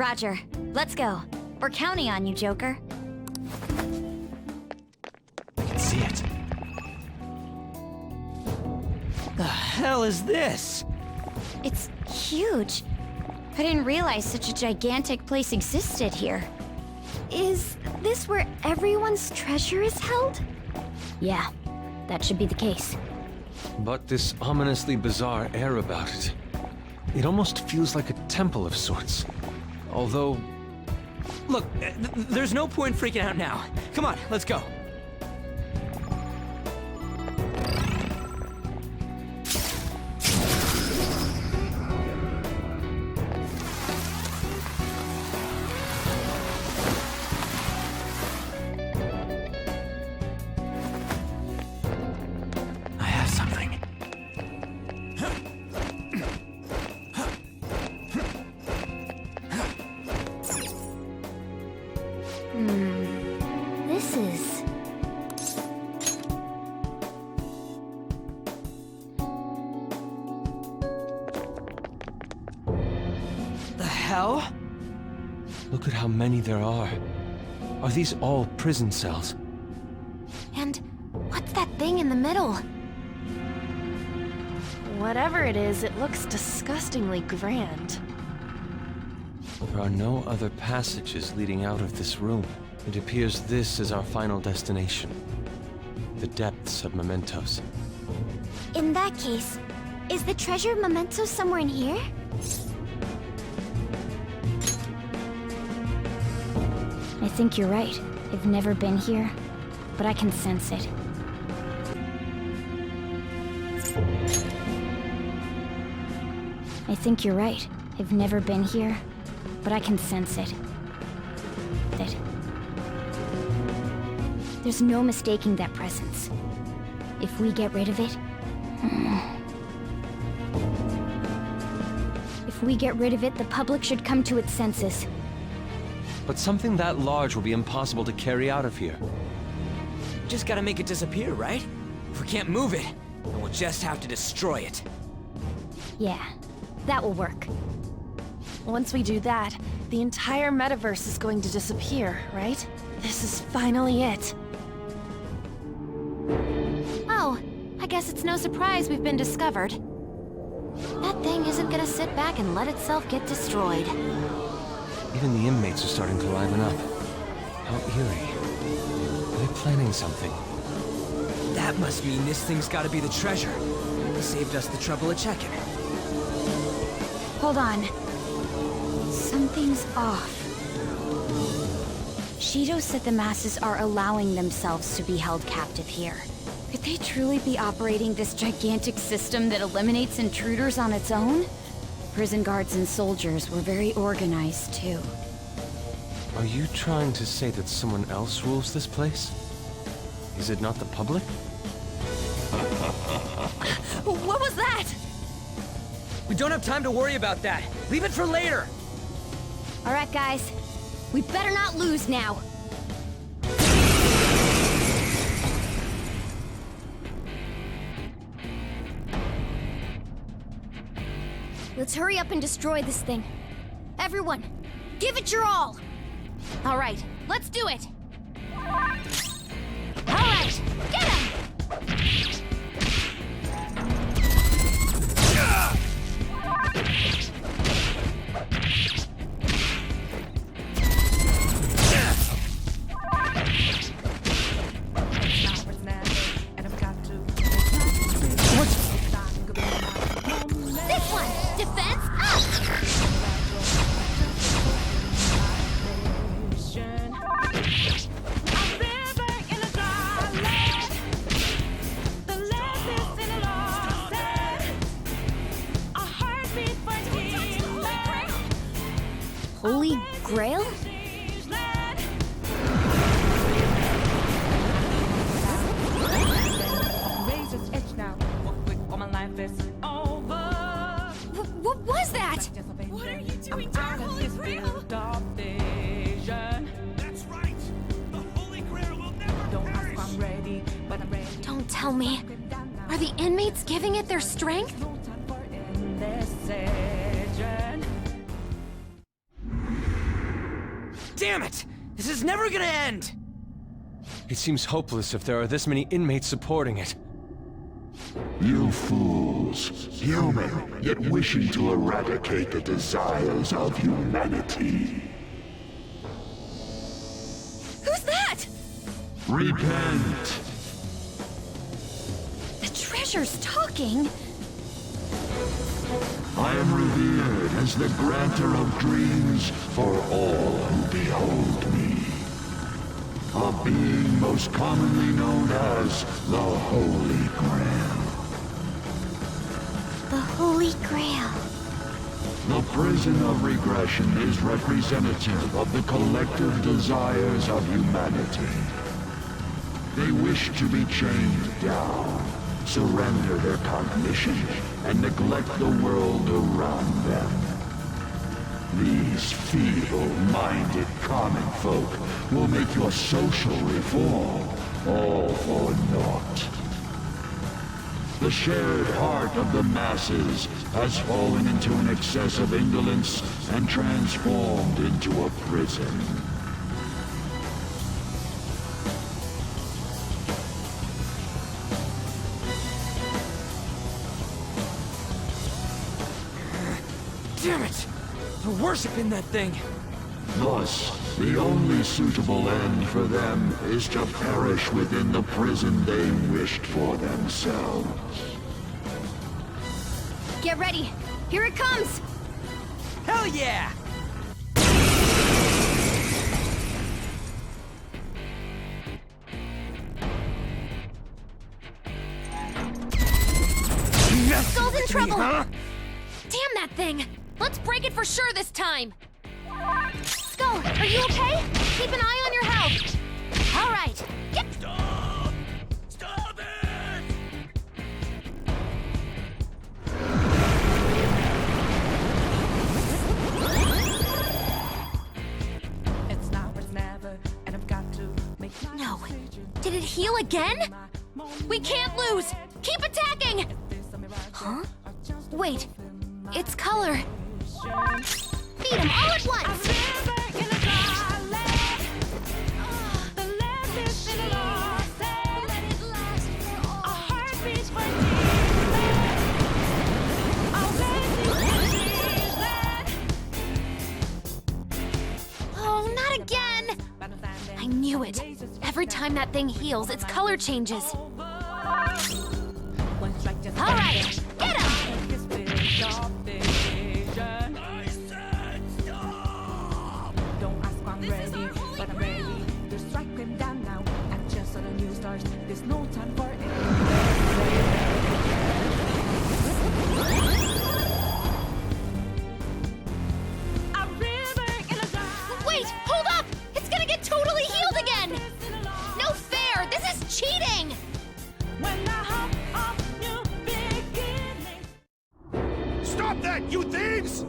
Roger. Let's go. We're counting on you, Joker. I can see it. The hell is this? It's huge. I didn't realize such a gigantic place existed here. Is this where everyone's treasure is held? Yeah, that should be the case. But this ominously bizarre air about it. It almost feels like a temple of sorts. Although... Look, there's no point freaking out now. Come on, let's go. I have something. This is... The hell? Look at how many there are. Are these all prison cells? And what's that thing in the middle? Whatever it is, it looks disgustingly grand. There are no other passages leading out of this room. It appears this is our final destination. The depths of Mementos. In that case, is the treasure Mementos somewhere in here? I think you're right. I've never been here, but I can sense it. I think you're right. I've never been here, but I can sense it. There's no mistaking that presence. If we get rid of it... If we get rid of it, the public should come to its senses. But something that large will be impossible to carry out of here. Just gotta make it disappear, right? If we can't move it, then we'll just have to destroy it. Yeah, that will work. Once we do that, the entire metaverse is going to disappear, right? This is finally it. Oh, I guess it's no surprise we've been discovered. That thing isn't gonna sit back and let itself get destroyed. Even the inmates are starting to liven up. How eerie. Are they planning something? That must mean this thing's gotta be the treasure. It saved us the trouble of checking. Hold on. Something's off. Shido said the masses are allowing themselves to be held captive here. Could they truly be operating this gigantic system that eliminates intruders on its own? Prison guards and soldiers were very organized, too. Are you trying to say that someone else rules this place? Is it not the public? What was that? We don't have time to worry about that. Leave it for later. All right, guys. We better not lose now. Let's hurry up and destroy this thing. Everyone, give it your all! All right, let's do it! All right, get him! This one, defense up! Holy Grail? What was that? What are you doing to our Holy Grail? That's right. The Holy Grail will never perish. Don't tell me. Are the inmates giving it their strength? Damn it! This is never gonna end! It seems hopeless if there are this many inmates supporting it. You fools, human, yet wishing to eradicate the desires of humanity. Who's that? Repent! The treasure's talking. I am revered as the granter of dreams for all who behold me. A being most commonly known as the Holy Grail. The Holy Grail. The prison of regression is representative of the collective desires of humanity. They wish to be chained down, surrender their cognition, and neglect the world around them. These feeble-minded common folk will make your social reform all for naught. The shared heart of the masses has fallen into an excess of indolence and transformed into a prison. Damn it! They're worshiping that thing! Thus, the only suitable end for them is to perish within the prison they wished for themselves. Get ready. Here it comes. Hell yeah! Skull's in trouble. Huh? Damn that thing. Let's break it for sure this time. Skull, are you okay? Keep an eye on your health. All right. Get... Stop! Stop it! It's now or never, and I've got to make my No. decision. Did it heal again? We can't lose. Keep attacking. Huh? Wait. Its color. Feed him all at once. Oh, not again. I knew it. Every time that thing heals, its color changes. All right, get him! I said stop! Don't ask why I'm ready, but I'm ready to strike them down now. And just so the news starts, there's no time for it. Wait, hold up! It's gonna get totally healed again! No fair! This is cheating! When I hop off new beginnings. Stop that, you thieves!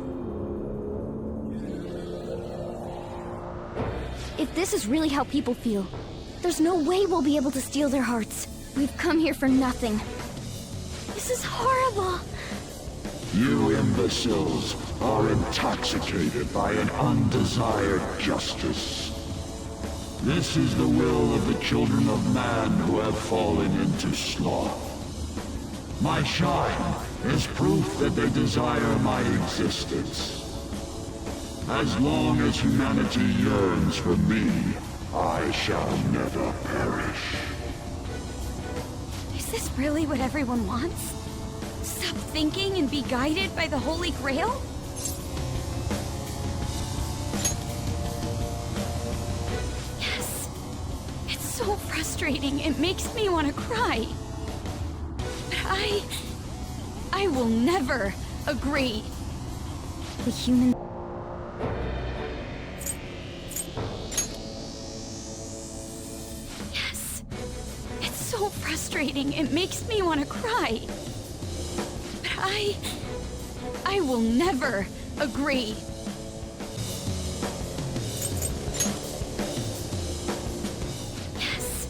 If this is really how people feel, there's no way we'll be able to steal their hearts. We've come here for nothing. This is horrible. You imbeciles are intoxicated by an undesired justice. This is the will of the children of man who have fallen into sloth. My shine is proof that they desire my existence. As long as humanity yearns for me, I shall never perish. Is this really what everyone wants? Stop thinking and be guided by the Holy Grail? Yes. It's so frustrating. It makes me want to cry. But I will never agree. The human... Yes. It's so frustrating. It makes me want to cry. But I will never agree. Yes.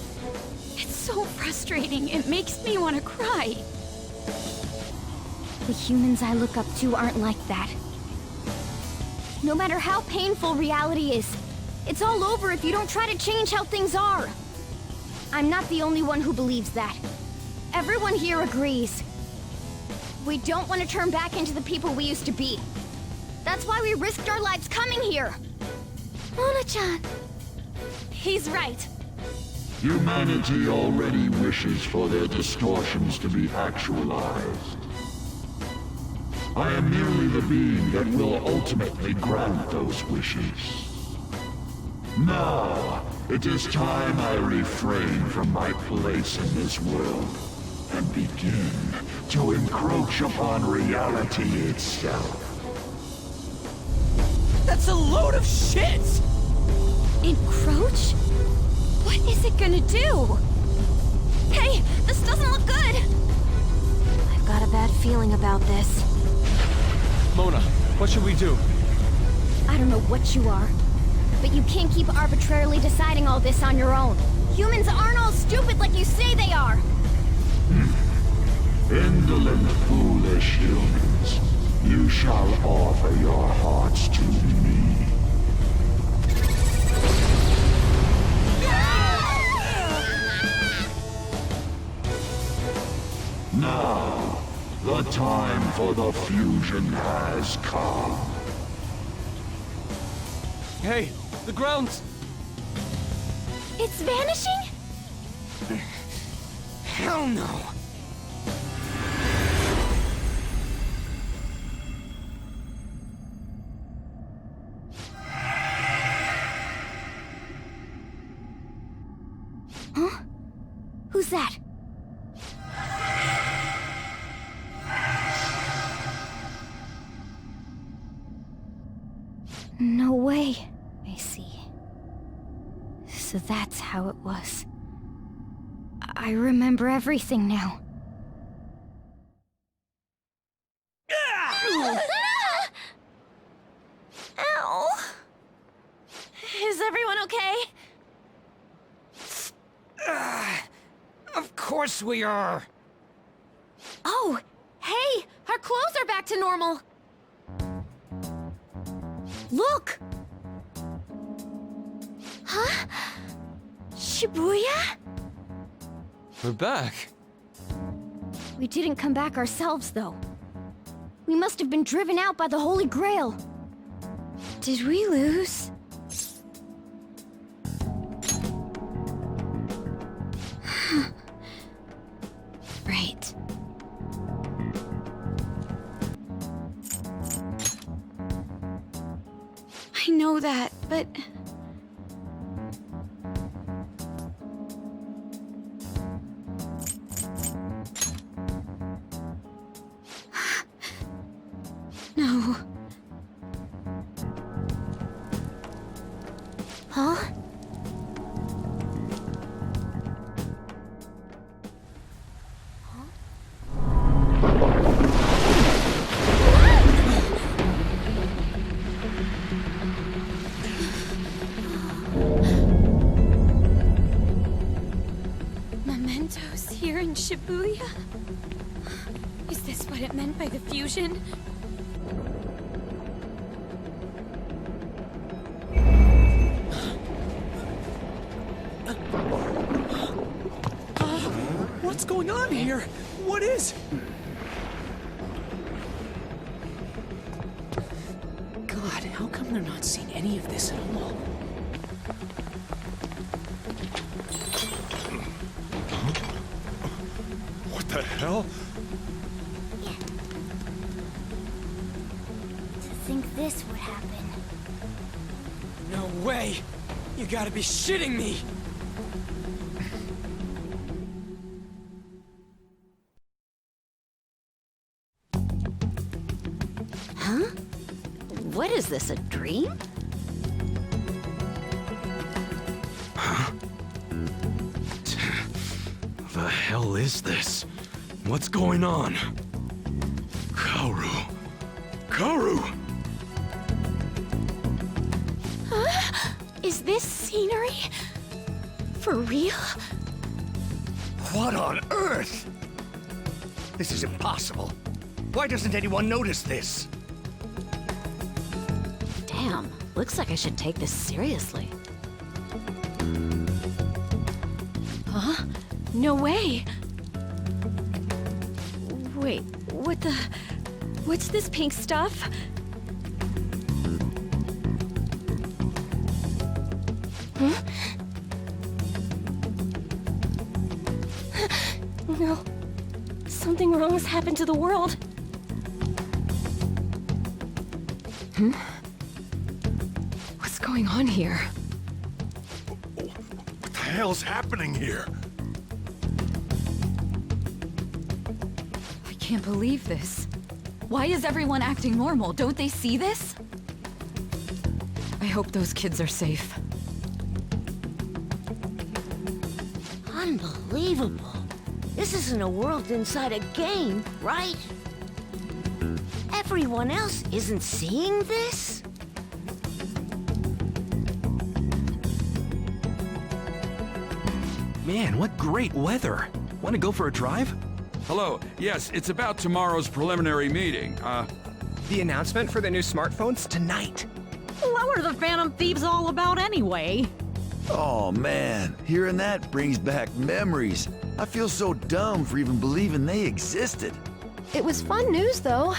It's so frustrating. It makes me want to cry. The humans I look up to aren't like that. No matter how painful reality is, It's all over if you don't try to change how things are. I'm not the only one who believes that. Everyone here agrees. We don't want to turn back into the people we used to be. That's why we risked our lives coming here. Mona-chan. He's right. Humanity already wishes for their distortions to be actualized. I am merely the being that will ultimately grant those wishes. Now, it is time I refrain from my place in this world and begin to encroach upon reality itself. That's a load of shit! Encroach? What is it gonna do? Hey, this doesn't look good! I've got a bad feeling about this. Mona, what should we do? I don't know what you are, but you can't keep arbitrarily deciding all this on your own. Humans aren't all stupid like you say they are! Indolent, foolish humans, you shall offer your hearts to me. Now, the time for the fusion has come. Hey, the ground's... It's vanishing? Hell no! Huh? Who's that? No way. I see. So that's how it was. I remember everything now. Ow! Is everyone okay? Of course we are! Oh! Hey! Our clothes are back to normal! Look! Huh? Shibuya? We're back. We didn't come back ourselves, though. We must have been driven out by the Holy Grail. Did we lose? Right. I know that, but... No. Huh? Mementos here in Shibuya? Is this what it meant by the fusion? What's going on here? What is... God, how come they're not seeing any of this at all? What the hell? To think this would happen. No way! You gotta be shitting me! Huh? What is this, a dream? The hell is this? What's going on? Kaoru. Kaoru! Is this scenery? For real? What on earth? This is impossible. Why doesn't anyone notice this? Damn, Looks like I should take this seriously. Huh? No way! Wait, what's this pink stuff? Huh? No. Something wrong has happened to the world. What's going on here? What the hell's happening here? I can't believe this. Why is everyone acting normal? Don't they see this? I hope those kids are safe. Unbelievable. This isn't a world inside a game, right? Everyone else isn't seeing this? Man, what great weather. Want to go for a drive? Hello. Yes, it's about tomorrow's preliminary meeting. The announcement for the new smartphones tonight. What were the Phantom Thieves all about anyway? Oh man, hearing that brings back memories. I feel so dumb for even believing they existed. It was fun news, though.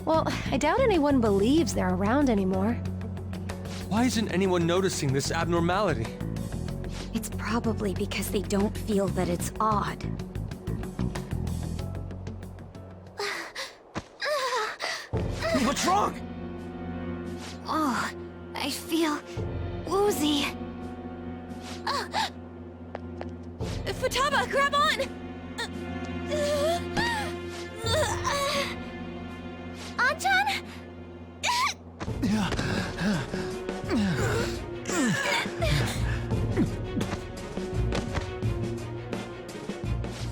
Well, I doubt anyone believes they're around anymore. Why isn't anyone noticing this abnormality? It's probably because they don't feel that it's odd. What's wrong? Oh, I feel woozy. Futaba, grab on! Anchan?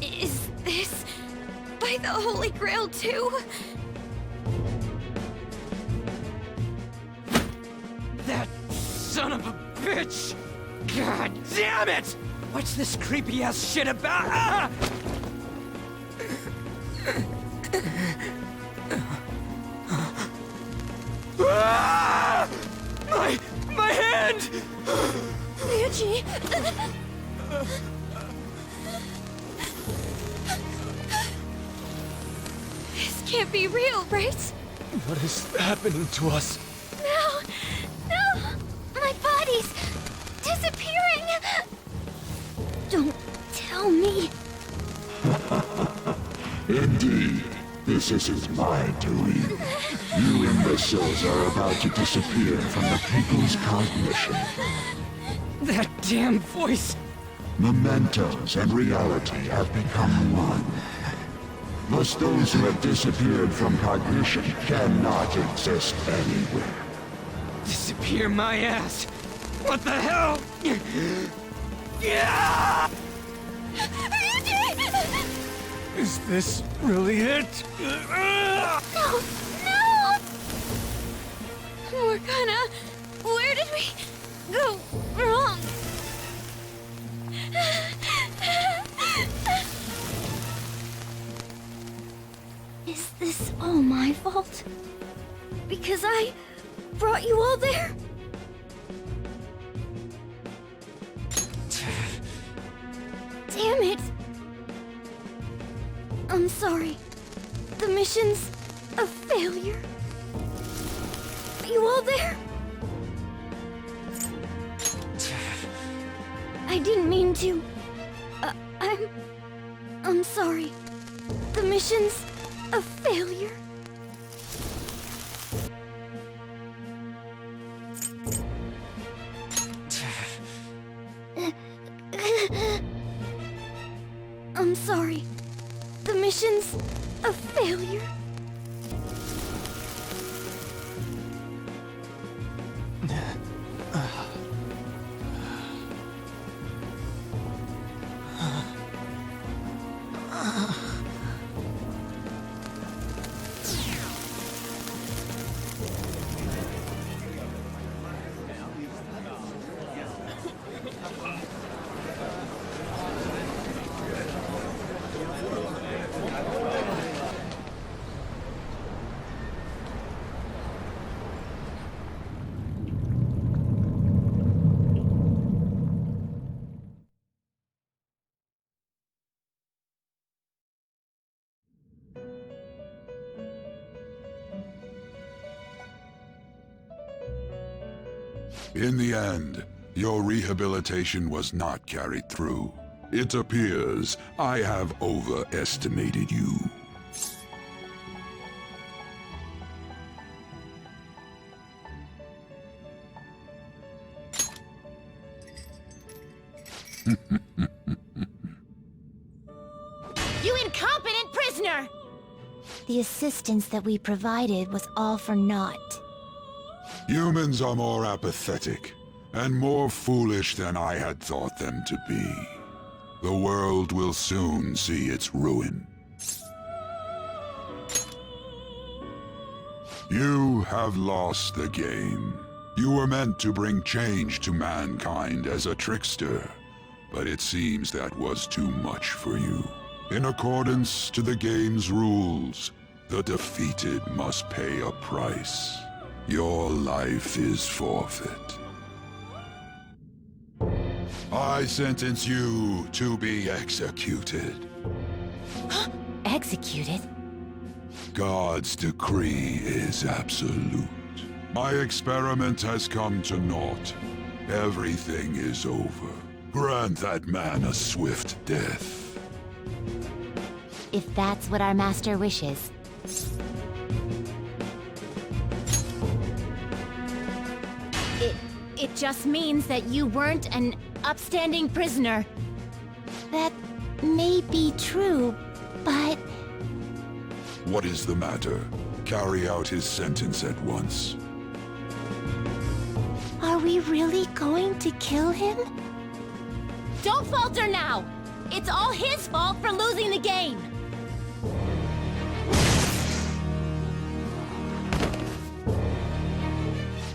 Is this by the Holy Grail too? That son of a bitch! God damn it! What's this creepy ass shit about? Ah! Ah! My hand! Ryuji! This can't be real, right? What is happening to us? No! No! My body's disappearing! Don't tell me. Indeed, this isn't my doing. You imbeciles are about to disappear from the people's cognition. That damn voice! Mementos and reality have become one. Thus those who have disappeared from cognition cannot exist anywhere. Disappear my ass! What the hell? Yeah! Is this really it? No! No! Morgana, where did we go wrong? Is this all my fault? Because I brought you all there? Damn it! I'm sorry. The mission's a failure. Are you all there? I didn't mean to. I'm sorry. The mission's a failure. I'm sorry. The mission's a failure. In the end, your rehabilitation was not carried through. It appears I have overestimated you. You incompetent prisoner! The assistance that we provided was all for naught. Humans are more apathetic and more foolish than I had thought them to be. The world will soon see its ruin. You have lost the game. You were meant to bring change to mankind as a trickster, but it seems that was too much for you. In accordance to the game's rules, the defeated must pay a price. Your life is forfeit. I sentence you to be executed. Executed? God's decree is absolute. My experiment has come to naught. Everything is over. Grant that man a swift death. If that's what our master wishes. It just means that you weren't an upstanding prisoner. That may be true, but... What is the matter? Carry out his sentence at once. Are we really going to kill him? Don't falter now! It's all his fault for losing the game!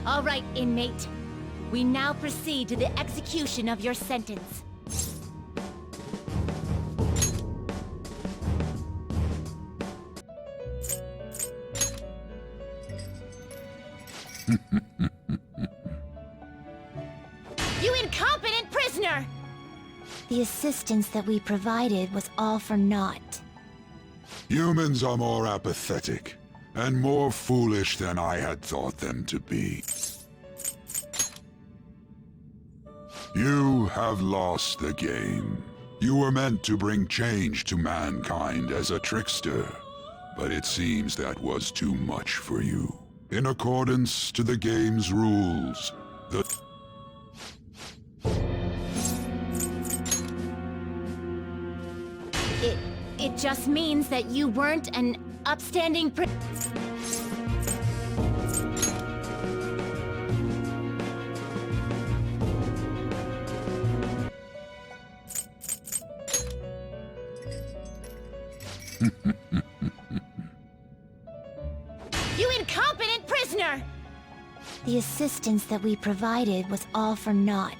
All right, inmate. We now proceed to the execution of your sentence. You incompetent prisoner! The assistance that we provided was all for naught. Humans are more apathetic and more foolish than I had thought them to be. You have lost the game. You were meant to bring change to mankind as a trickster, but it seems that was too much for you. In accordance to the game's rules, It just means that you weren't an upstanding You incompetent prisoner! The assistance that we provided was all for naught.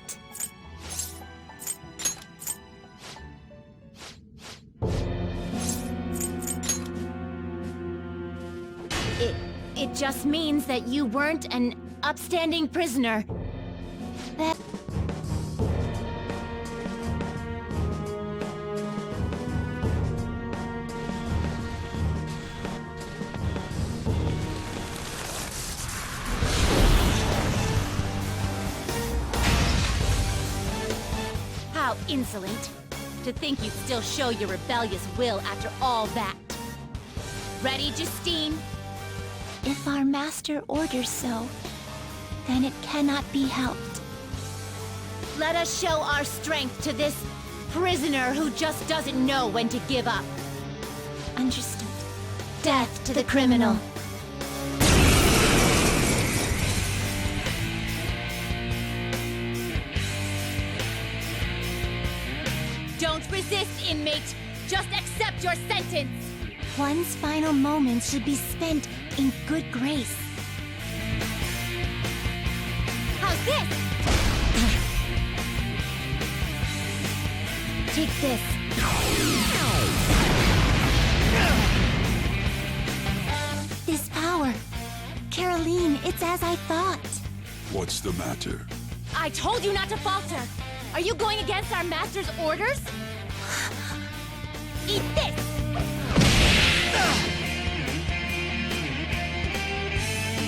It just means that you weren't an upstanding prisoner. That... How insolent. To think you'd still show your rebellious will after all that. Ready, Justine? If our master orders so, then it cannot be helped. Let us show our strength to this prisoner who just doesn't know when to give up. Understood. Death to the criminal. Don't resist, inmate. Just accept your sentence. One's final moments should be spent in good grace. How's this? Take this. This power. Caroline, it's as I thought. What's the matter? I told you not to falter. Are you going against our master's orders? Eat this!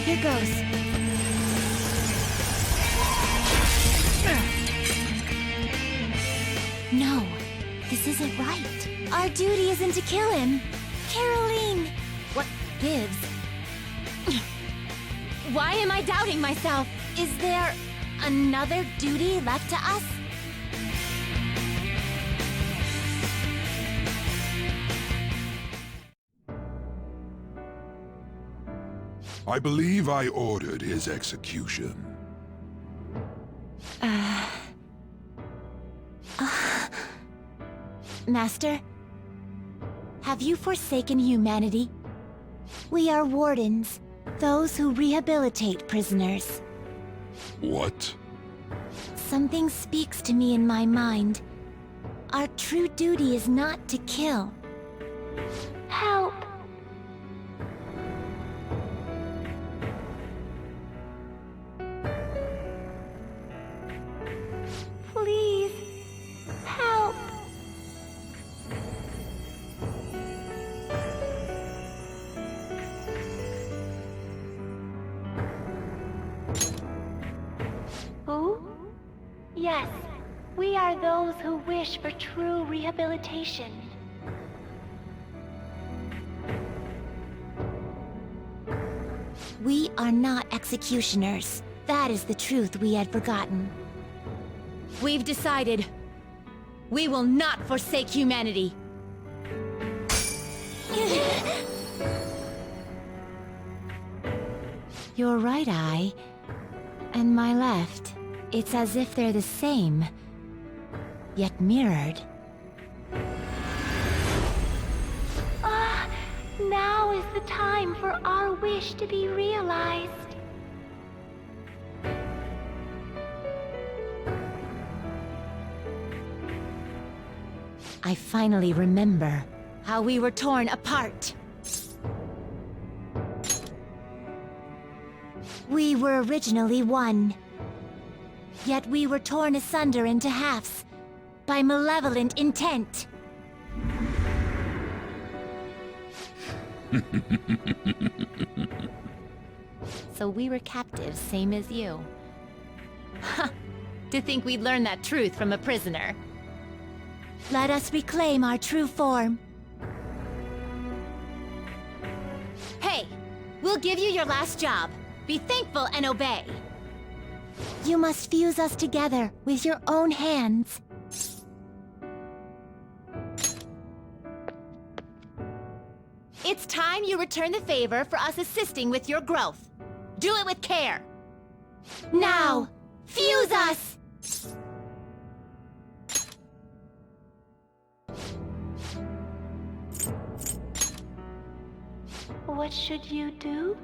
Here goes. isn't right. Our duty isn't to kill him. Caroline! What gives? Why am I doubting myself? Is there another duty left to us? I believe I ordered his execution. Master, have you forsaken humanity? We are wardens, those who rehabilitate prisoners. What? Something speaks to me in my mind. Our true duty is not to kill. Help! Please, help! Who? Yes, we are those who wish for true rehabilitation. We are not executioners. That is the truth we had forgotten. We've decided. We will not forsake humanity. Your right eye and my left. It's as if they're the same, yet mirrored. Now is the time for our wish to be realized. I finally remember how we were torn apart. We were originally one. Yet we were torn asunder into halves by malevolent intent. So we were captives, same as you. Ha! To think we'd learn that truth from a prisoner. Let us reclaim our true form. Hey! We'll give you your last job. Be thankful and obey. You must fuse us together with your own hands. It's time you return the favor for us assisting with your growth. Do it with care. Now, fuse us! What should you do?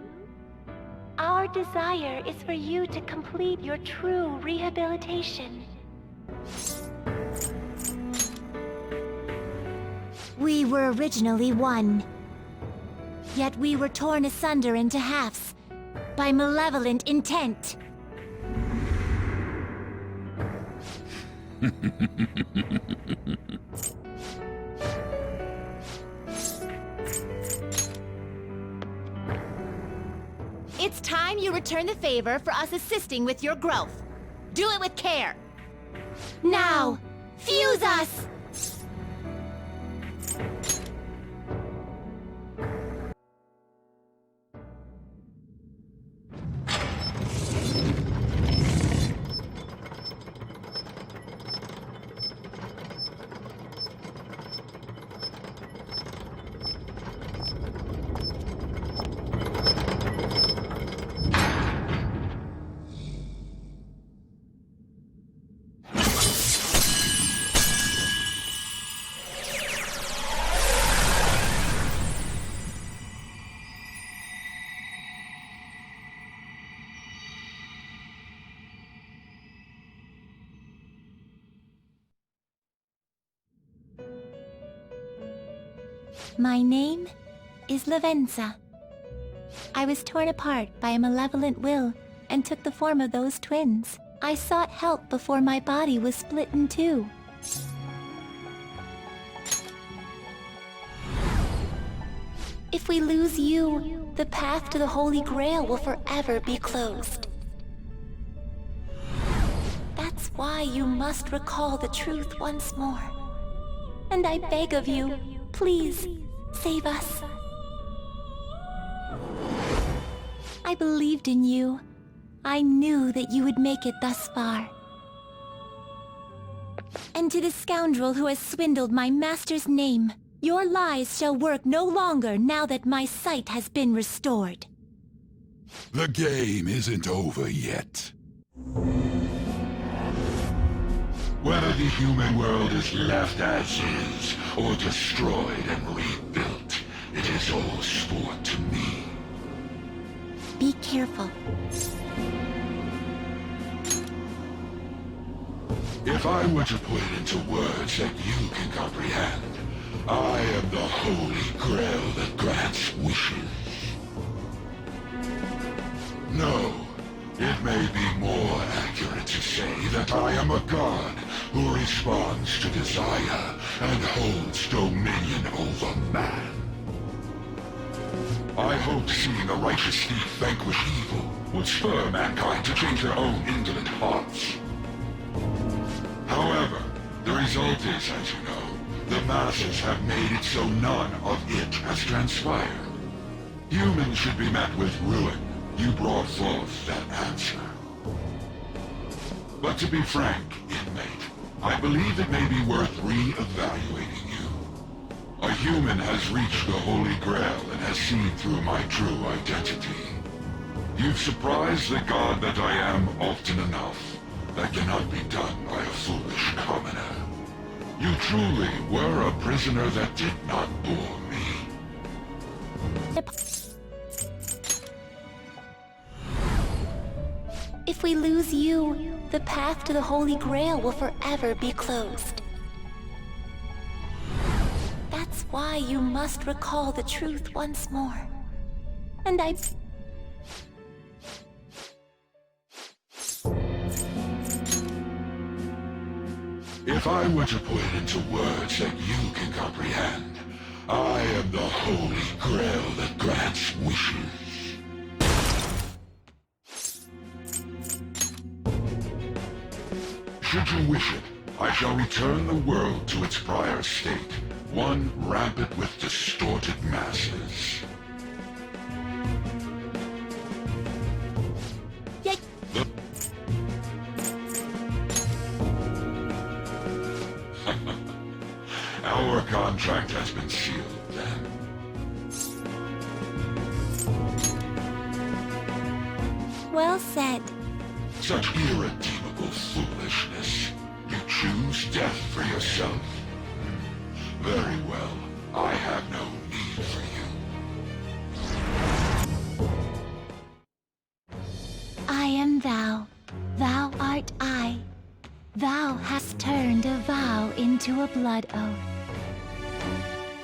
Our desire is for you to complete your true rehabilitation. We were originally one. Yet we were torn asunder into halves by malevolent intent. It's time you return the favor for us assisting with your growth. Do it with care. Now, fuse us! My name is Lavenza. I was torn apart by a malevolent will and took the form of those twins. I sought help before my body was split in two. If we lose you, the path to the Holy Grail will forever be closed. That's why you must recall the truth once more. And I beg of you, please, save us. I believed in you. I knew that you would make it thus far. And to the scoundrel who has swindled my master's name, your lies shall work no longer now that my sight has been restored. The game isn't over yet. Whether the human world is left as is, or destroyed and rebuilt, it is all sport to me. Be careful. If I were to put it into words that you can comprehend, I am the Holy Grail that grants wishes. No, it may be more accurate to say that I am a god who responds to desire and holds dominion over man. I hoped seeing a righteous thief vanquish evil would spur mankind to change their own indolent hearts. However, the result is, as you know, the masses have made it so none of it has transpired. Humans should be met with ruin. You brought forth that answer. But to be frank, inmate, I believe it may be worth re-evaluating you. A human has reached the Holy Grail and has seen through my true identity. You've surprised the god that I am often enough. That cannot be done by a foolish commoner. You truly were a prisoner that did not bore me. If we lose you, the path to the Holy Grail will forever be closed. That's why you must recall the truth once more. And If I were to put it into words that you can comprehend, I am the Holy Grail that grants wishes. Should you wish it, I shall return the world to its prior state, one rampant with distorted masses. Our contract has been sealed, then. Well said. Such irredeemable foolishness. You choose death for yourself. Very well. I have no need for you. I am thou. Thou art I. Thou hast turned a vow into a blood oath.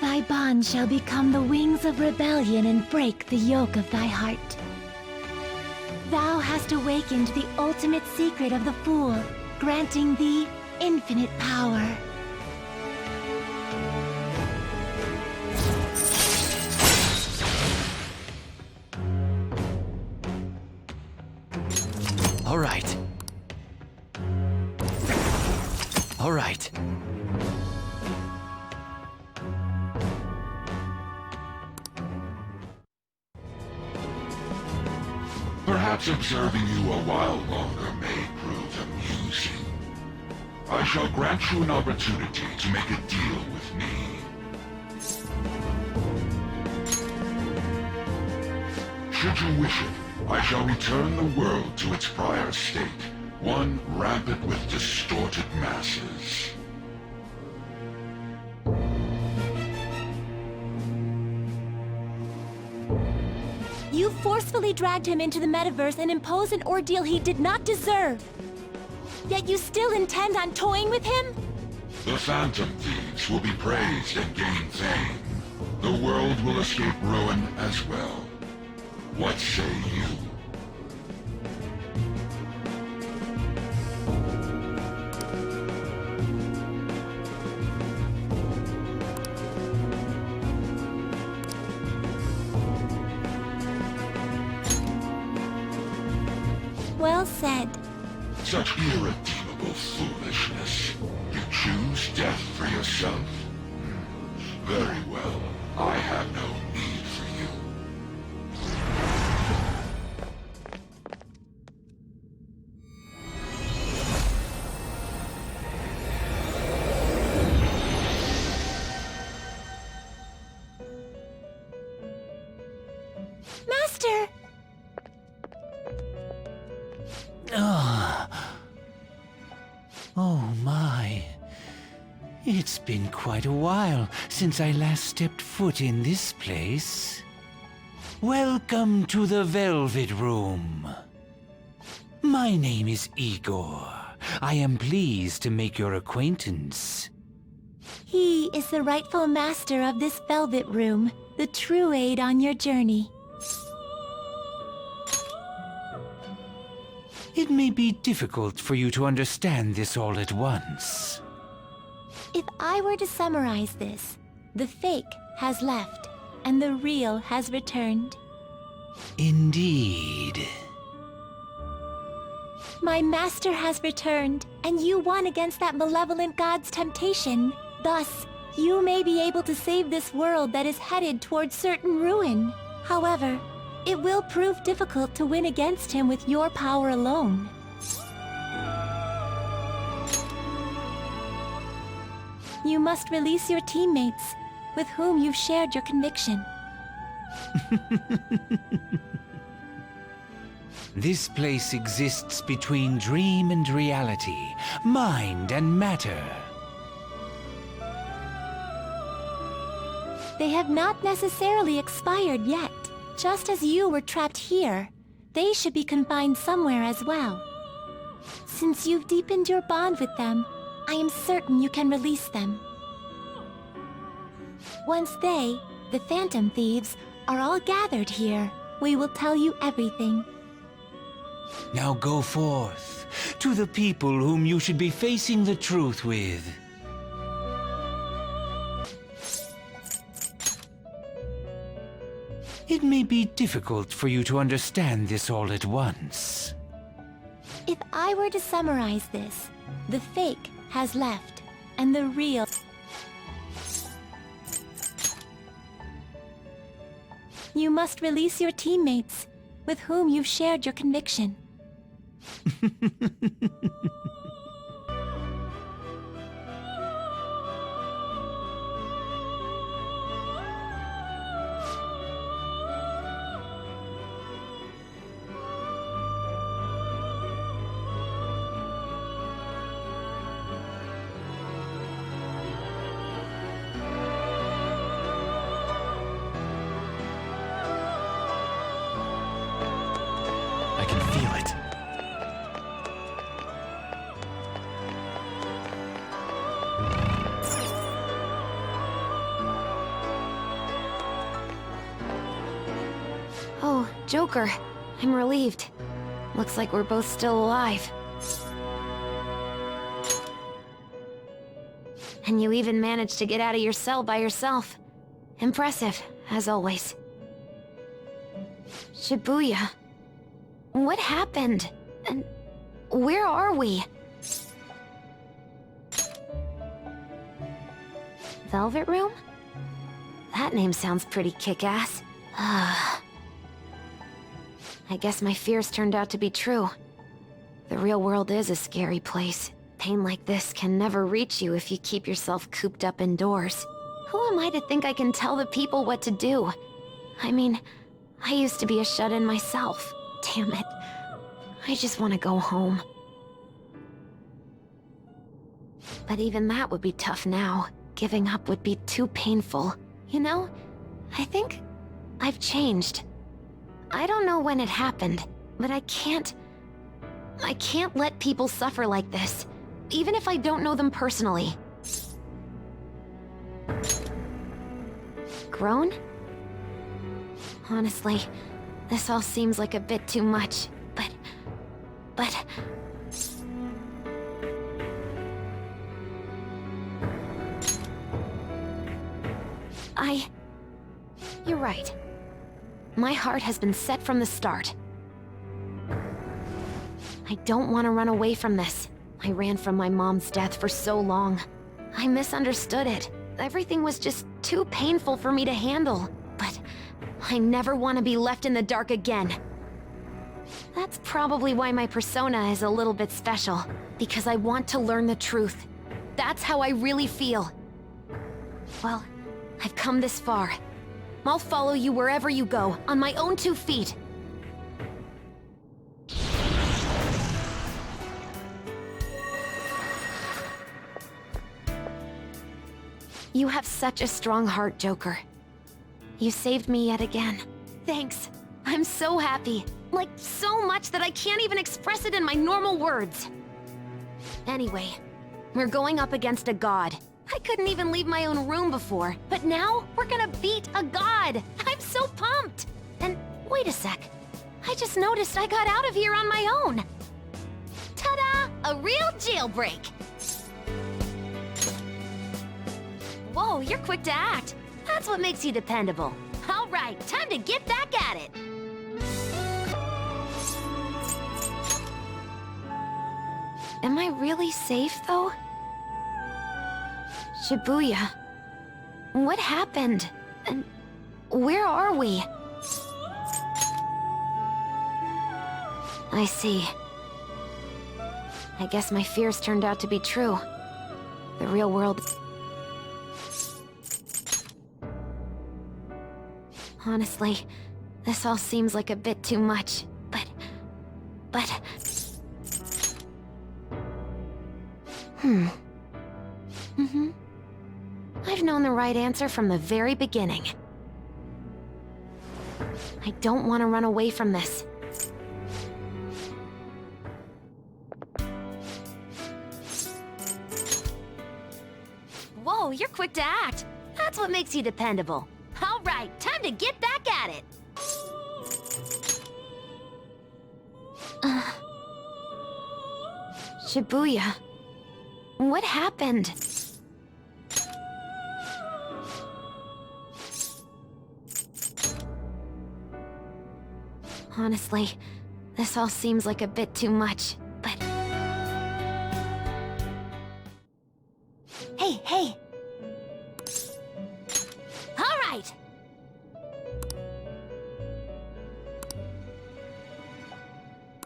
Thy bond shall become the wings of rebellion and break the yoke of thy heart. Thou hast awakened the ultimate secret of the fool, granting thee infinite power. All right. All right. Perhaps observing you a while longer may prove amusing. I shall grant you an opportunity to make a deal with me. Should you wish it, I shall return the world to its prior state, one rampant with distorted masses. You forcefully dragged him into the metaverse and imposed an ordeal he did not deserve. Yet you still intend on toying with him? The Phantom Thieves will be praised and gain fame. The world will escape ruin as well. What say you? Well said. Such irredeemable foolishness. You choose death for yourself. Very well. I have no need for you. Master! Oh my. It's been quite a while since I last stepped foot in this place. Welcome to the Velvet Room. My name is Igor. I am pleased to make your acquaintance. He is the rightful master of this Velvet Room, the true aid on your journey. It may be difficult for you to understand this all at once. If I were to summarize this, the fake has left, and the real has returned. Indeed. My master has returned, and you won against that malevolent god's temptation. Thus, you may be able to save this world that is headed towards certain ruin. However, it will prove difficult to win against him with your power alone. You must release your teammates, with whom you've shared your conviction. This place exists between dream and reality, mind and matter. They have not necessarily expired yet. Just as you were trapped here, they should be confined somewhere as well. Since you've deepened your bond with them, I am certain you can release them. Once they, the Phantom Thieves, are all gathered here, we will tell you everything. Now go forth, to the people whom you should be facing the truth with. It may be difficult for you to understand this all at once. If I were to summarize this, the fake has left, and the real... You must release your teammates, with whom you've shared your conviction. I can feel it. Oh, Joker. I'm relieved. Looks like we're both still alive. And you even managed to get out of your cell by yourself. Impressive, as always. Shibuya. What happened? And where are we? Velvet Room? That name sounds pretty kick-ass. I guess my fears turned out to be true. The real world is a scary place. Pain like this can never reach you if you keep yourself cooped up indoors. Who am I to think I can tell the people what to do? I mean, I used to be a shut-in myself. Damn it. I just want to go home. But even that would be tough now. Giving up would be too painful. You know, I think I've changed. I don't know when it happened, but I can't let people suffer like this, even if I don't know them personally. Grown? Honestly, this all seems like a bit too much, but... You're right. My heart has been set from the start. I don't want to run away from this. I ran from my mom's death for so long. I misunderstood it. Everything was just too painful for me to handle. But I never want to be left in the dark again. That's probably why my persona is a little bit special. Because I want to learn the truth. That's how I really feel. Well, I've come this far. I'll follow you wherever you go, on my own 2 feet. You have such a strong heart, Joker. You saved me yet again. Thanks. I'm so happy. Like, so much that I can't even express it in my normal words. Anyway, we're going up against a god. I couldn't even leave my own room before, but now we're gonna beat a god! I'm so pumped! And wait a sec. I just noticed I got out of here on my own. Ta-da! A real jailbreak! Whoa, you're quick to act. That's what makes you dependable. All right, time to get back at it. Am I really safe, though? Shibuya. What happened? And where are we? I see. I guess my fears turned out to be true. The real world... Honestly, this all seems like a bit too much, but... I've known the right answer from the very beginning. I don't want to run away from this. Whoa, you're quick to act. That's what makes you dependable. All right, time to get back at it. Shibuya. What happened? Honestly, this all seems like a bit too much, but... Hey! All right!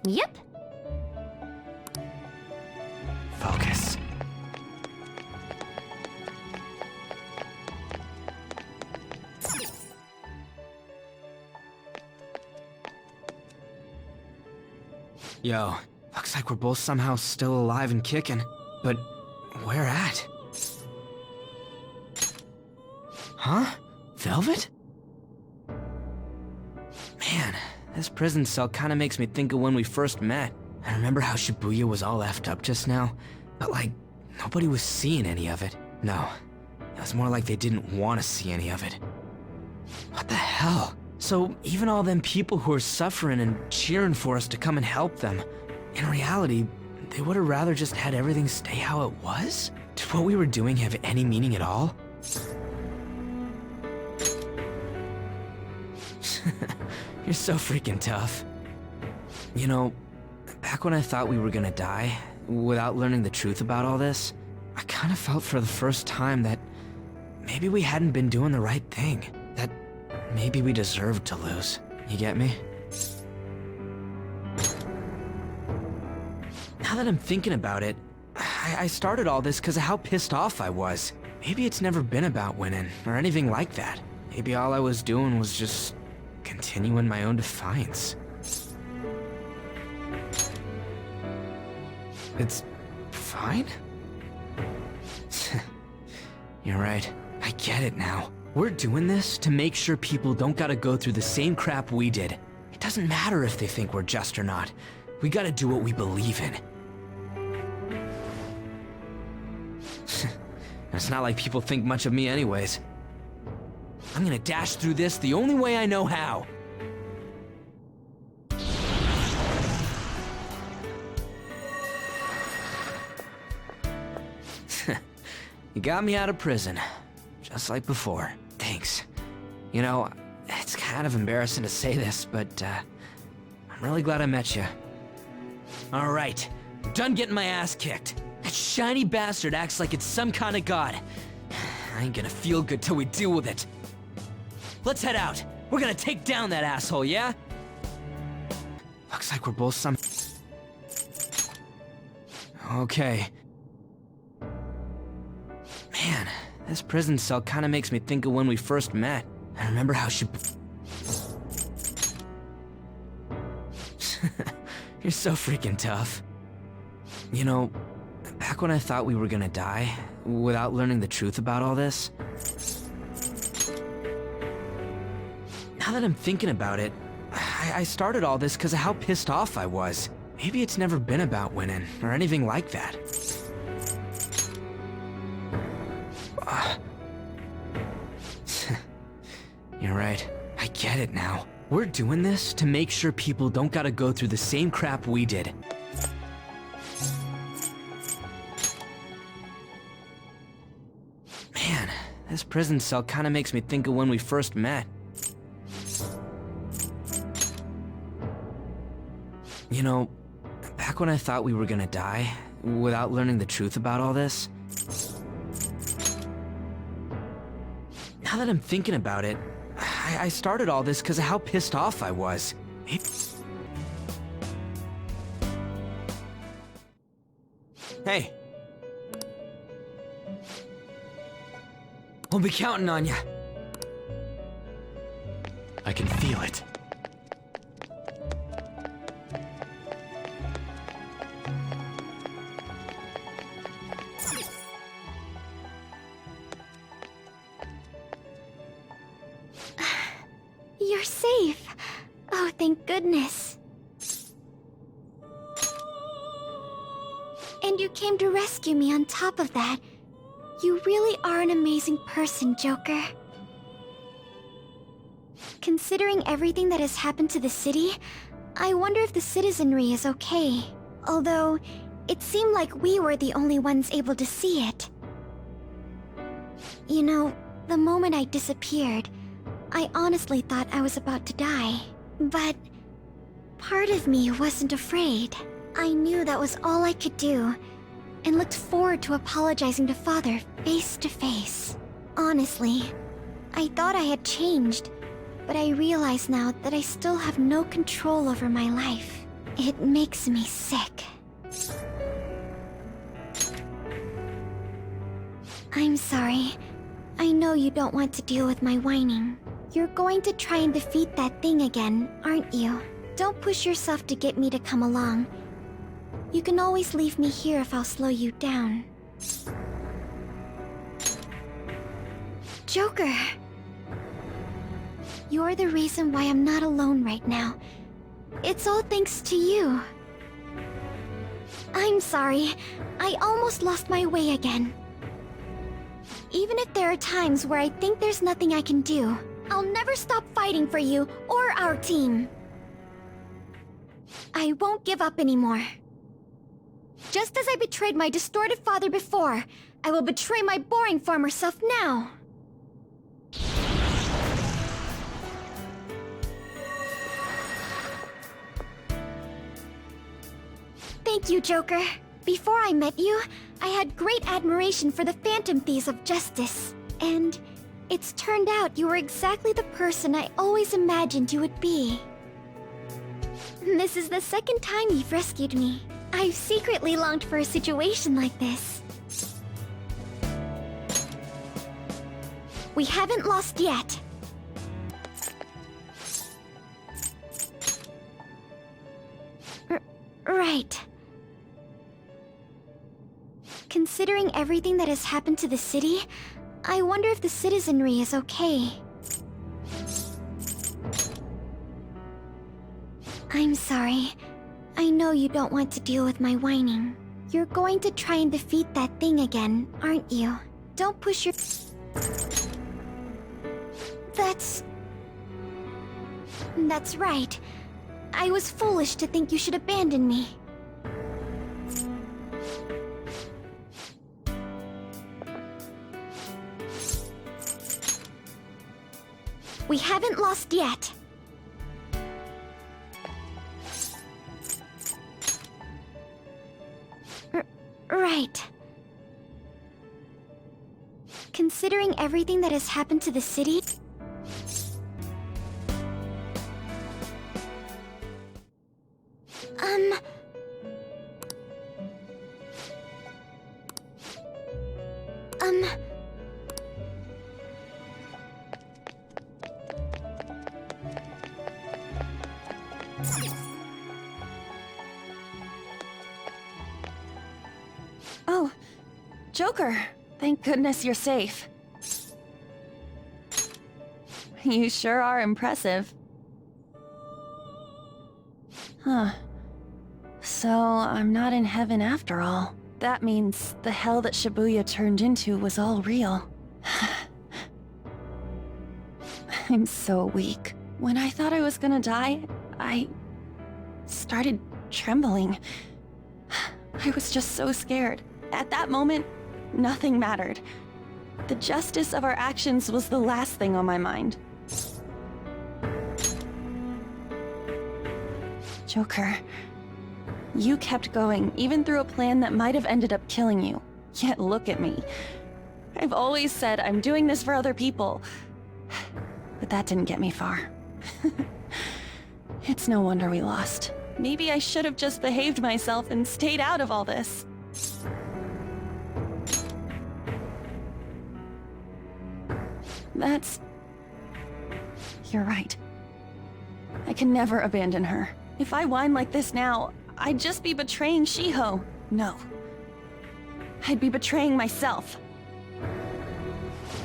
Yep. Focus. Yo, looks like we're both somehow still alive and kicking. But where at? Huh? Velvet? Man, this prison cell kinda makes me think of when we first met. I remember how Shibuya was all effed up just now, but like, nobody was seeing any of it. No, it was more like they didn't want to see any of it. What the hell? So even all them people who are suffering and cheering for us to come and help them, in reality, they would have rather just had everything stay how it was? Did what we were doing have any meaning at all? You're so freaking tough. You know, back when I thought we were gonna die, without learning the truth about all this, I kinda felt for the first time that maybe we hadn't been doing the right thing. That maybe we deserved to lose. You get me? Now that I'm thinking about it, I started all this because of how pissed off I was. Maybe it's never been about winning, or anything like that. Maybe all I was doing was just continuing my own defiance. It's fine? You're right. I get it now. We're doing this to make sure people don't gotta go through the same crap we did. It doesn't matter if they think we're just or not. We gotta do what we believe in. It's not like people think much of me anyways. I'm gonna dash through this the only way I know how. You got me out of prison, just like before. Thanks. You know, it's kind of embarrassing to say this, but I'm really glad I met you. All right, I'm done getting my ass kicked. That shiny bastard acts like it's some kind of god. I ain't gonna feel good till we deal with it. Let's head out. We're gonna take down that asshole, yeah? Looks like we're both some... Okay. Man, this prison cell kinda makes me think of when we first met. I remember how she... You're so freaking tough. You know, back when I thought we were gonna die, without learning the truth about all this... Now that I'm thinking about it, I started all this because of how pissed off I was. Maybe it's never been about winning, or anything like that. You're right. I get it now. We're doing this to make sure people don't gotta go through the same crap we did. Man, this prison cell kinda makes me think of when we first met. You know, back when I thought we were gonna die, without learning the truth about all this... Now that I'm thinking about it, I started all this because of how pissed off I was. Hey. We'll be counting on you. I can feel it. You're safe. Oh, thank goodness. And you came to rescue me on top of that. You really are an amazing person, Joker. Considering everything that has happened to the city, I wonder if the citizenry is okay. Although, it seemed like we were the only ones able to see it. You know, the moment I disappeared, I honestly thought I was about to die. But part of me wasn't afraid. I knew that was all I could do, and looked forward to apologizing to Father face to face. Honestly, I thought I had changed, but I realize now that I still have no control over my life. It makes me sick. I'm sorry. I know you don't want to deal with my whining. You're going to try and defeat that thing again, aren't you? Don't push yourself to get me to come along. You can always leave me here if I'll slow you down. Joker! You're the reason why I'm not alone right now. It's all thanks to you. I'm sorry. I almost lost my way again. Even if there are times where I think there's nothing I can do, I'll never stop fighting for you or our team. I won't give up anymore. Just as I betrayed my distorted father before, I will betray my boring former self now. Thank you, Joker. Before I met you, I had great admiration for the Phantom Thieves of Justice. And it's turned out you were exactly the person I always imagined you would be. This is the second time you've rescued me. I've secretly longed for a situation like this. We haven't lost yet. Right. Considering everything that has happened to the city, I wonder if the citizenry is okay. I'm sorry. I know you don't want to deal with my whining. You're going to try and defeat that thing again, aren't you? Don't push your... That's right. I was foolish to think you should abandon me. We haven't lost yet. Right. Considering everything that has happened to the city? Oh, Joker. Thank goodness you're safe. You sure are impressive. Huh. So, I'm not in heaven after all. That means the hell that Shibuya turned into was all real. I'm so weak. When I thought I was gonna die, I started trembling. I was just so scared. At that moment, nothing mattered. The justice of our actions was the last thing on my mind. Joker, you kept going, even through a plan that might have ended up killing you. Yet look at me. I've always said I'm doing this for other people. But that didn't get me far. It's no wonder we lost. Maybe I should have just behaved myself and stayed out of all this. You're right. I can never abandon her. If I whine like this now, I'd just be betraying Shiho. No. I'd be betraying myself.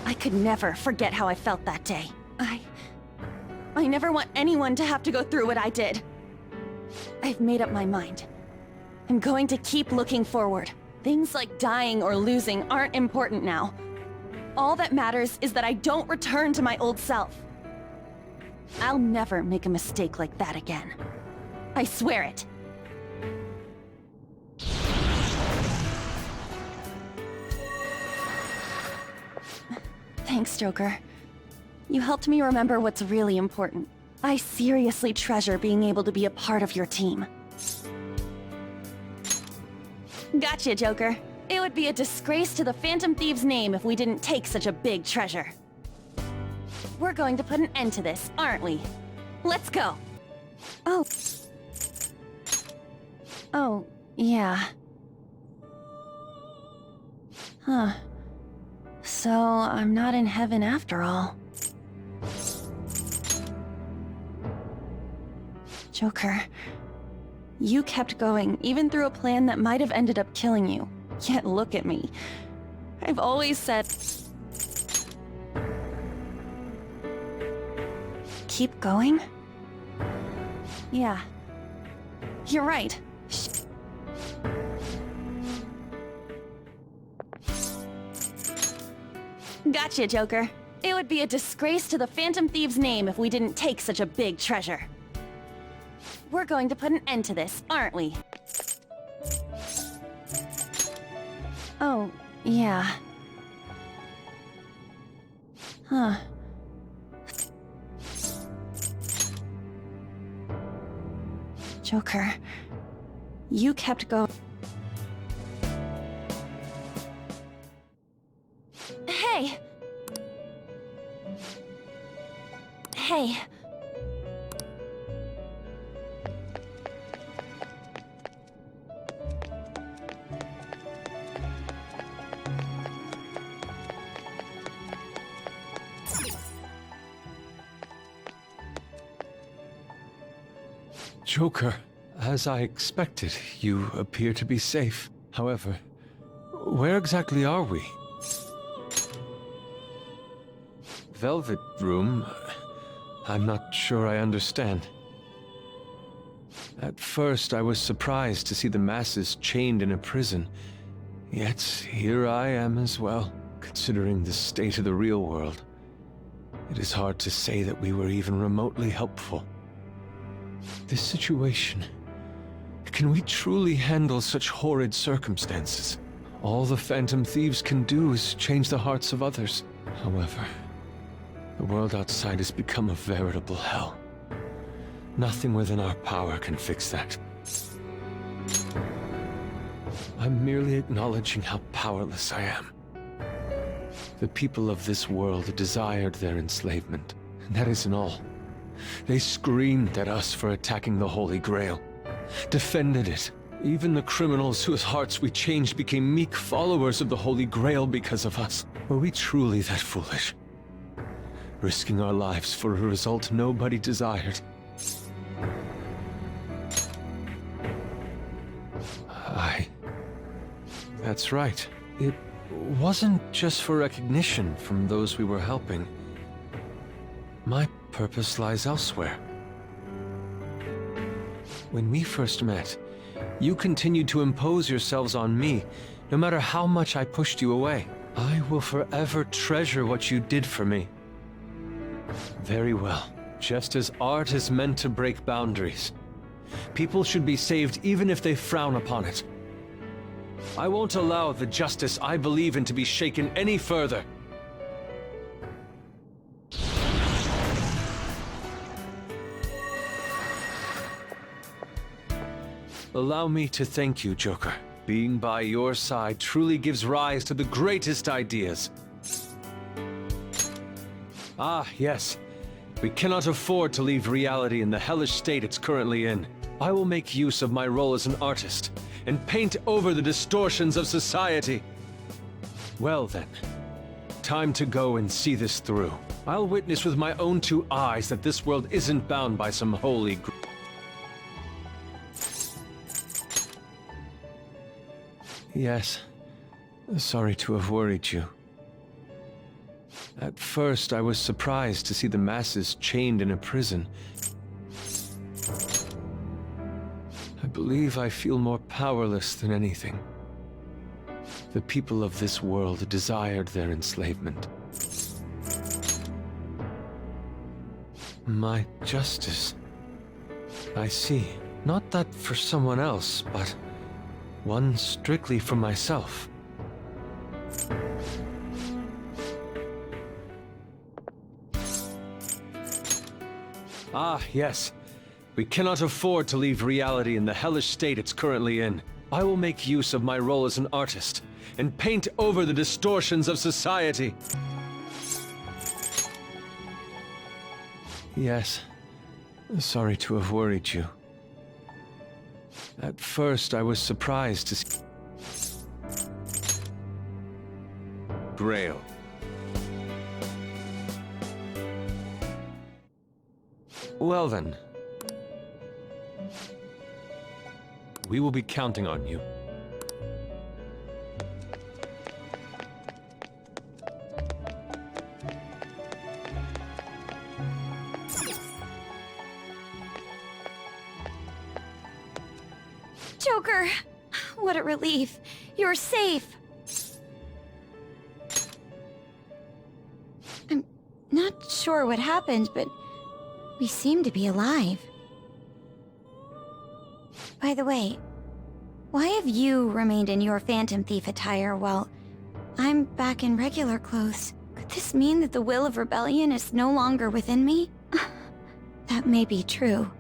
I could never forget how I felt that day. I never want anyone to have to go through what I did. I've made up my mind. I'm going to keep looking forward. Things like dying or losing aren't important now. All that matters is that I don't return to my old self. I'll never make a mistake like that again. I swear it. Thanks, Joker. You helped me remember what's really important. I seriously treasure being able to be a part of your team. Gotcha, Joker. It would be a disgrace to the Phantom Thieves' name if we didn't take such a big treasure. We're going to put an end to this, aren't we? Let's go! Oh, yeah. Huh. So, I'm not in heaven after all. Joker, you kept going, even through a plan that might have ended up killing you. Yet look at me. I've always said... Keep going? Yeah. You're right. Gotcha, Joker. It would be a disgrace to the Phantom Thieves' name if we didn't take such a big treasure. We're going to put an end to this, aren't we? Oh, yeah. Huh. Joker, you kept going. Hey! Hey. Joker, as I expected, you appear to be safe. However, where exactly are we? Velvet Room? I'm not sure I understand. At first, I was surprised to see the masses chained in a prison. Yet, here I am as well, considering the state of the real world. It is hard to say that we were even remotely helpful. This situation... Can we truly handle such horrid circumstances? All the Phantom Thieves can do is change the hearts of others. However, the world outside has become a veritable hell. Nothing within our power can fix that. I'm merely acknowledging how powerless I am. The people of this world desired their enslavement. And that isn't all. They screamed at us for attacking the Holy Grail, defended it. Even the criminals whose hearts we changed became meek followers of the Holy Grail because of us. Were we truly that foolish? Risking our lives for a result nobody desired. That's right. It wasn't just for recognition from those we were helping. My purpose lies elsewhere. When we first met, you continued to impose yourselves on me, no matter how much I pushed you away. I will forever treasure what you did for me. Very well. Just as art is meant to break boundaries, people should be saved even if they frown upon it. I won't allow the justice I believe in to be shaken any further. Allow me to thank you, Joker. Being by your side truly gives rise to the greatest ideas. Ah, yes. We cannot afford to leave reality in the hellish state it's currently in. I will make use of my role as an artist and paint over the distortions of society. Well then, time to go and see this through. I'll witness with my own two eyes that this world isn't bound by some holy grail. Yes, sorry to have worried you. At first, I was surprised to see the masses chained in a prison. I believe I feel more powerless than anything. The people of this world desired their enslavement. My justice. I see. Not that for someone else, but one strictly for myself. Ah, yes. We cannot afford to leave reality in the hellish state it's currently in. I will make use of my role as an artist and paint over the distortions of society. Yes. Sorry to have worried you. At first, I was surprised to see Grail. Well then. We will be counting on you. Joker! What a relief. You're safe. I'm not sure what happened, but we seem to be alive. By the way, why have you remained in your Phantom Thief attire while I'm back in regular clothes? Could this mean that the will of rebellion is no longer within me? That may be true.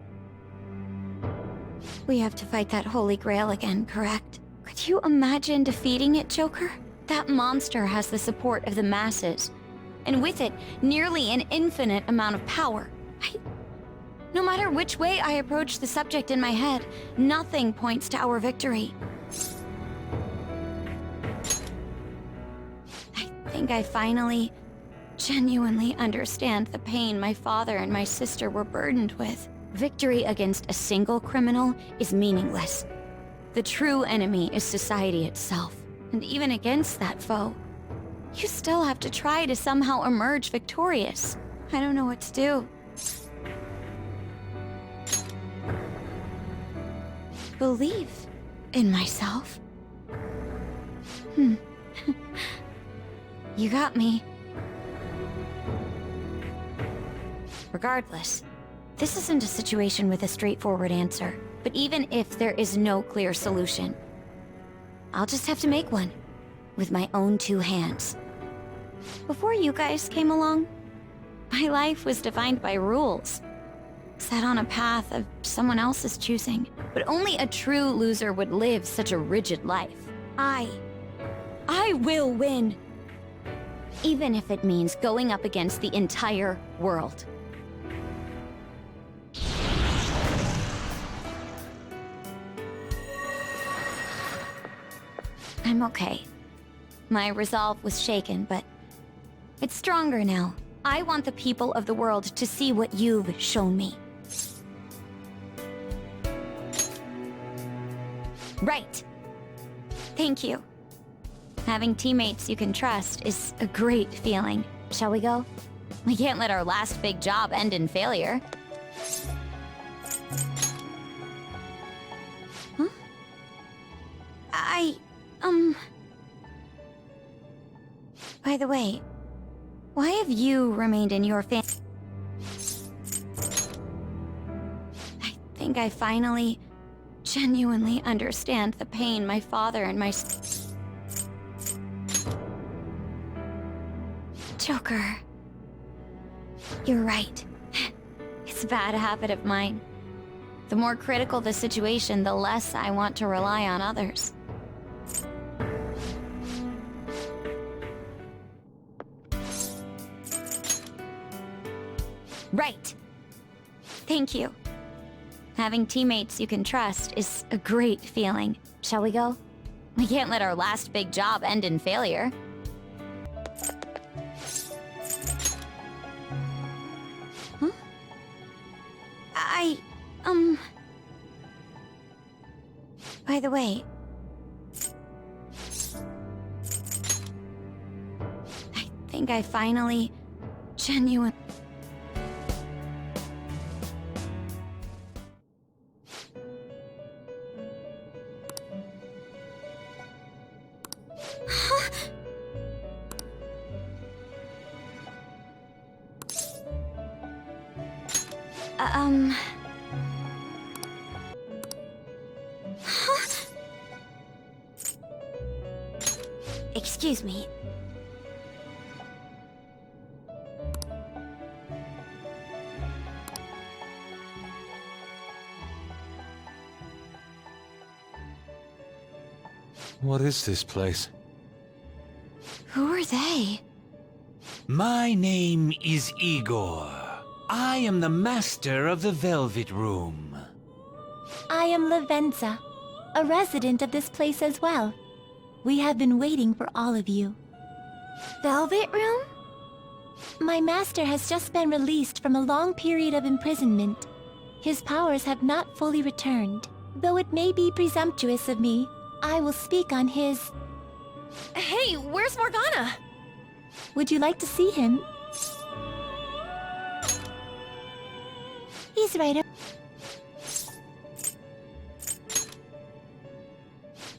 We have to fight that Holy Grail again, correct? Could you imagine defeating it, Joker? That monster has the support of the masses, and with it, nearly an infinite amount of power. No matter which way I approach the subject in my head, nothing points to our victory. I think I finally, genuinely understand the pain my father and my sister were burdened with. Victory against a single criminal is meaningless. The true enemy is society itself. And even against that foe, you still have to try to somehow emerge victorious. I don't know what to do. Believe in myself? You got me. Regardless, this isn't a situation with a straightforward answer. But even if there is no clear solution, I'll just have to make one, with my own two hands. Before you guys came along, my life was defined by rules, set on a path of someone else's choosing. But only a true loser would live such a rigid life. I will win. even if it means going up against the entire world. I'm okay. My resolve was shaken, but it's stronger now. I want the people of the world to see what you've shown me. Right. Thank you. Having teammates you can trust is a great feeling. Shall we go? We can't let our last big job end in failure. Huh? By the way, why have you remained in your I think I finally, genuinely understand the pain my father and my... Joker. You're right. It's a bad habit of mine. The more critical the situation, the less I want to rely on others. Right. Thank you. Having teammates you can trust is a great feeling. Shall we go? We can't let our last big job end in failure. Huh? By the way... I think I finally... genuine... Excuse me. What is this place? Who are they? My name is Igor. I am the master of the Velvet Room. I am Lavenza, a resident of this place as well. We have been waiting for all of you. Velvet Room? My master has just been released from a long period of imprisonment. His powers have not fully returned. Though it may be presumptuous of me, I will speak on his... Hey, where's Morgana? Would you like to see him? He's right over...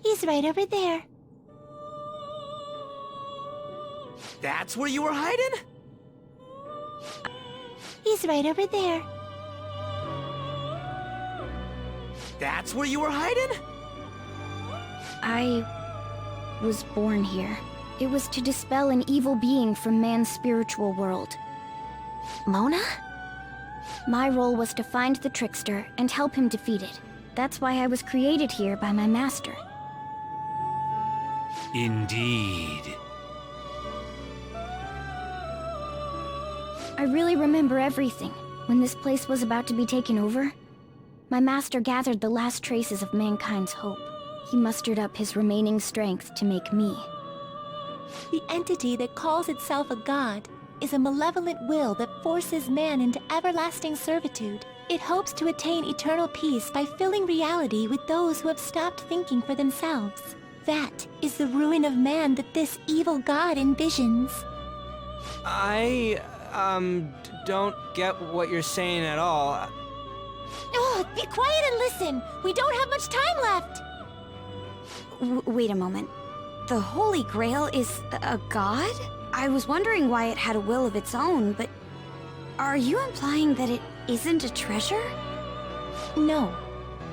He's right over there. That's where you were hiding? He's right over there. That's where you were hiding? I was born here. It was to dispel an evil being from man's spiritual world. Mona? My role was to find the trickster and help him defeat it. That's why I was created here by my master. Indeed. I really remember everything. When this place was about to be taken over, my master gathered the last traces of mankind's hope. He mustered up his remaining strength to make me. The entity that calls itself a god is a malevolent will that forces man into everlasting servitude. It hopes to attain eternal peace by filling reality with those who have stopped thinking for themselves. That is the ruin of man that this evil god envisions. Don't get what you're saying at all. Oh, be quiet and listen! We don't have much time left! Wait a moment. The Holy Grail is a god? I was wondering why it had a will of its own, but... Are you implying that it isn't a treasure? No.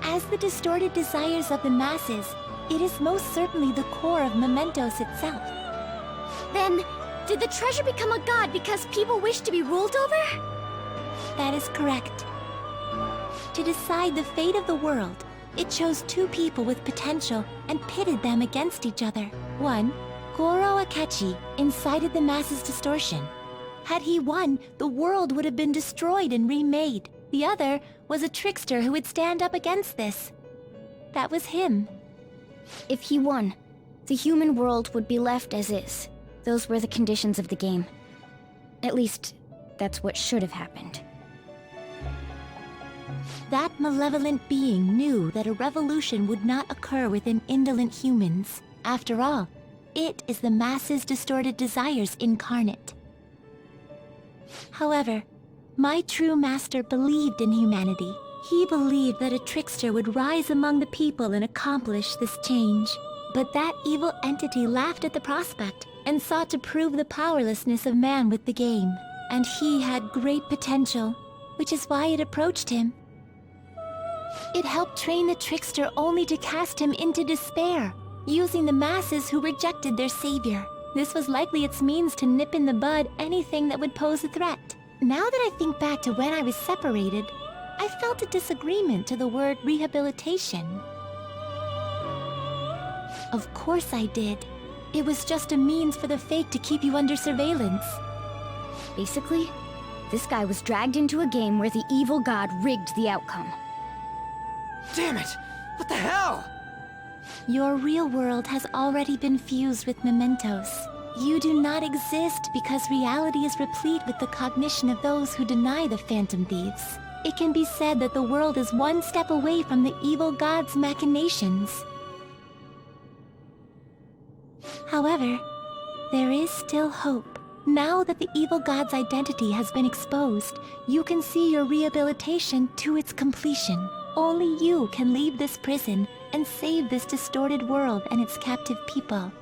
As the distorted desires of the masses, it is most certainly the core of Mementos itself. Then, did the treasure become a god because people wish to be ruled over? That is correct. To decide the fate of the world, it chose two people with potential and pitted them against each other. One, Goro Akechi incited the masses' distortion. Had he won, the world would have been destroyed and remade. The other was a trickster who would stand up against this. That was him. If he won, the human world would be left as is. Those were the conditions of the game. At least, that's what should have happened. That malevolent being knew that a revolution would not occur within indolent humans. After all, it is the masses' distorted desires incarnate. However, my true master believed in humanity. He believed that a trickster would rise among the people and accomplish this change. But that evil entity laughed at the prospect and sought to prove the powerlessness of man with the game. And he had great potential, which is why it approached him. It helped train the trickster only to cast him into despair, using the masses who rejected their savior. This was likely its means to nip in the bud anything that would pose a threat. Now that I think back to when I was separated, I felt a disagreement to the word rehabilitation. Of course I did. It was just a means for the fake to keep you under surveillance. Basically, this guy was dragged into a game where the evil god rigged the outcome. Damn it! What the hell? Your real world has already been fused with Mementos. You do not exist because reality is replete with the cognition of those who deny the Phantom Thieves. It can be said that the world is one step away from the evil god's machinations. However, there is still hope. Now that the evil god's identity has been exposed, you can see your rehabilitation to its completion. Only you can leave this prison and save this distorted world and its captive people.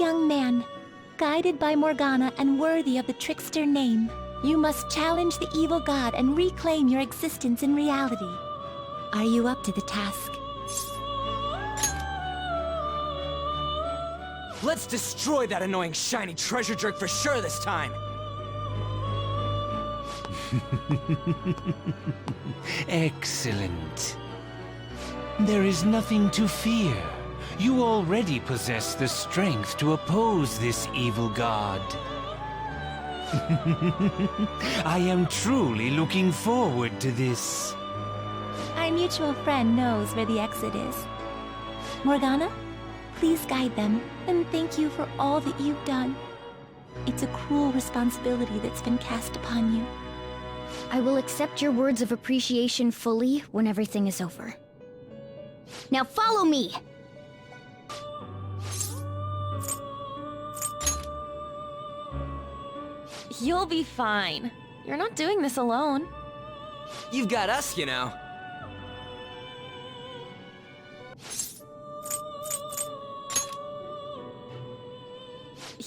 Young man, guided by Morgana and worthy of the trickster name, you must challenge the evil god and reclaim your existence in reality. Are you up to the task? Let's destroy that annoying shiny treasure jerk for sure this time! Excellent. There is nothing to fear. You already possess the strength to oppose this evil god. I am truly looking forward to this. Our mutual friend knows where the exit is. Morgana, please guide them, and thank you for all that you've done. It's a cruel responsibility that's been cast upon you. I will accept your words of appreciation fully when everything is over. Now follow me! You'll be fine. You're not doing this alone. You've got us, you know.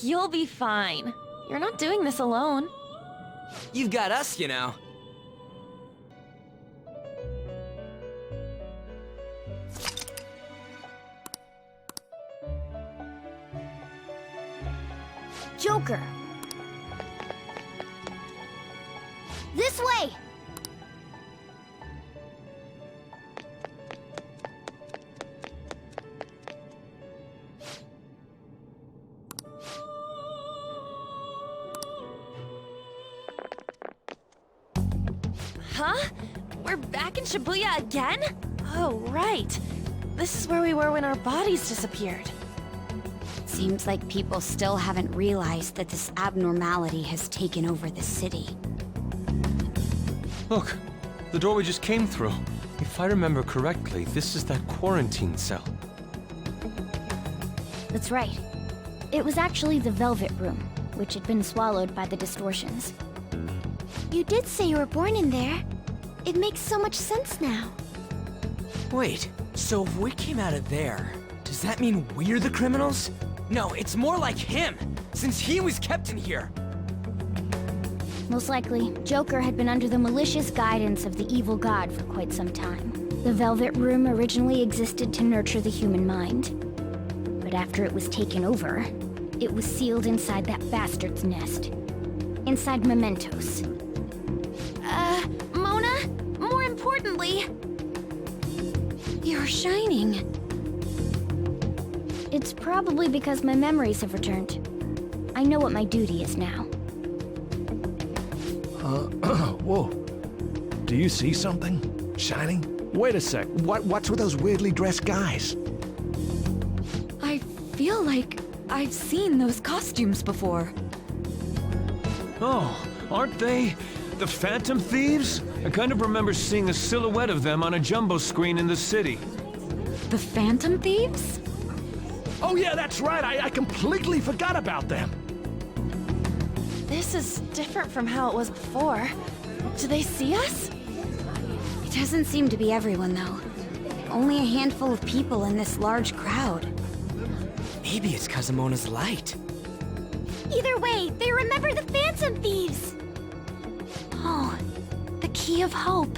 You'll be fine. You're not doing this alone. You've got us, you know. Joker! This way! Huh? We're back in Shibuya again? Oh, right. This is where we were when our bodies disappeared. Seems like people still haven't realized that this abnormality has taken over the city. Look, the door we just came through. If I remember correctly, this is that quarantine cell. That's right. It was actually the Velvet Room, which had been swallowed by the distortions. You did say you were born in there. It makes so much sense now. Wait, so if we came out of there, does that mean we're the criminals? No, it's more like him, since he was kept in here. Most likely, Joker had been under the malicious guidance of the evil god for quite some time. The Velvet Room originally existed to nurture the human mind. But after it was taken over, it was sealed inside that bastard's nest. Inside Mementos. Mona? More importantly... You're shining. It's probably because my memories have returned. I know what my duty is now. Whoa. Do you see something? Shining? Wait a sec. What's with those weirdly dressed guys? I feel like I've seen those costumes before. Oh, aren't they the Phantom Thieves? I kind of remember seeing a silhouette of them on a jumbo screen in the city. The Phantom Thieves? Oh yeah, that's right. I completely forgot about them. This is different from how it was before. Do they see us? It doesn't seem to be everyone, though. Only a handful of people in this large crowd. Maybe it's Kazumona's light. Either way, they remember the Phantom Thieves! Oh, the Key of Hope.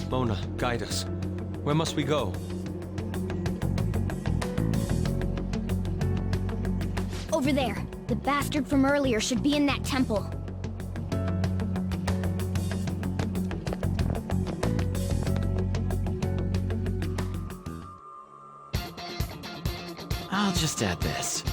Mona, guide us. Where must we go? Over there. The bastard from earlier should be in that temple. I'll just add this.